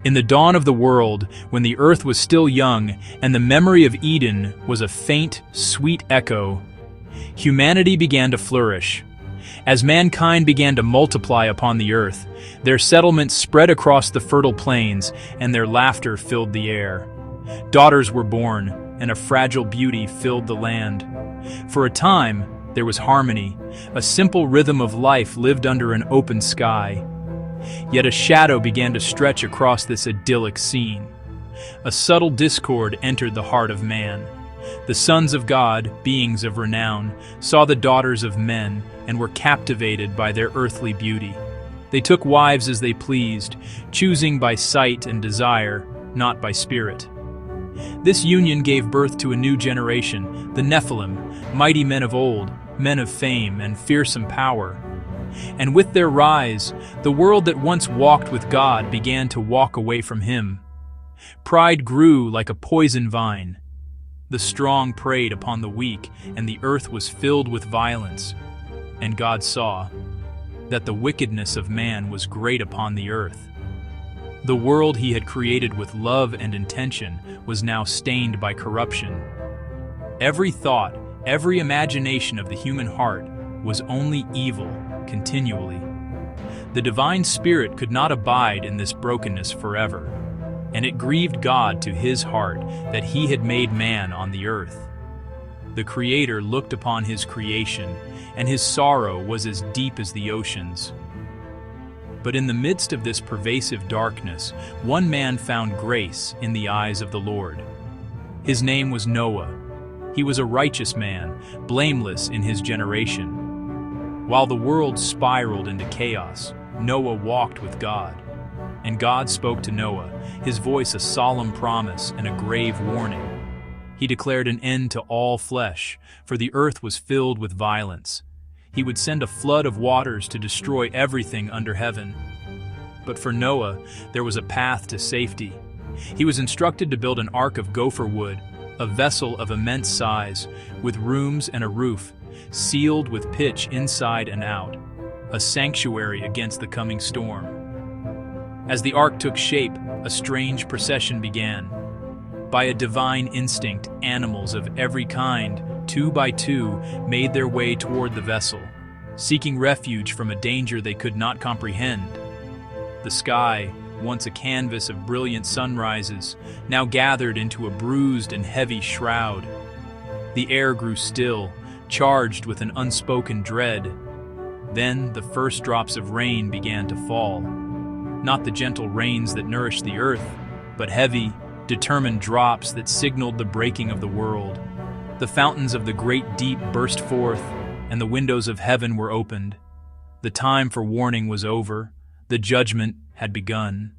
In the dawn of the world, when the earth was still young and the memory of Eden was a faint, sweet echo, humanity began to flourish. As mankind began to multiply upon the earth, their settlements spread across the fertile plains, and their laughter filled the air. Daughters were born, and a fragile beauty filled the land. For a time, there was harmony. A simple rhythm of life lived under an open sky. Yet a shadow began to stretch across this idyllic scene. A subtle discord entered the heart of man. The sons of God, beings of renown, saw the daughters of men and were captivated by their earthly beauty. They took wives as they pleased, choosing by sight and desire, not by spirit. This union gave birth to a new generation, the Nephilim, mighty men of old, men of fame and fearsome power. And with their rise, the world that once walked with God began to walk away from Him. Pride grew like a poison vine. The strong preyed upon the weak, and the earth was filled with violence. And God saw that the wickedness of man was great upon the earth. The world He had created with love and intention was now stained by corruption. Every thought, every imagination of the human heart was only evil continually. The divine spirit could not abide in this brokenness forever, and it grieved God to His heart that He had made man on the earth. The Creator looked upon His creation, and His sorrow was as deep as the oceans. But in the midst of this pervasive darkness, one man found grace in the eyes of the Lord. His name was Noah. He was a righteous man, blameless in his generation. While the world spiraled into chaos, Noah walked with God. And God spoke to Noah, His voice a solemn promise and a grave warning. He declared an end to all flesh, for the earth was filled with violence. He would send a flood of waters to destroy everything under heaven. But for Noah, there was a path to safety. He was instructed to build an ark of gopher wood, a vessel of immense size, with rooms and a roof, sealed with pitch inside and out, a sanctuary against the coming storm. As the ark took shape, a strange procession began. By a divine instinct, animals of every kind, two by two, made their way toward the vessel, seeking refuge from a danger they could not comprehend. The sky, once a canvas of brilliant sunrises, now gathered into a bruised and heavy shroud. The air grew still, charged with an unspoken dread. Then the first drops of rain began to fall. Not the gentle rains that nourished the earth, but heavy, determined drops that signaled the breaking of the world. The fountains of the great deep burst forth, and the windows of heaven were opened. The time for warning was over. The judgment had begun.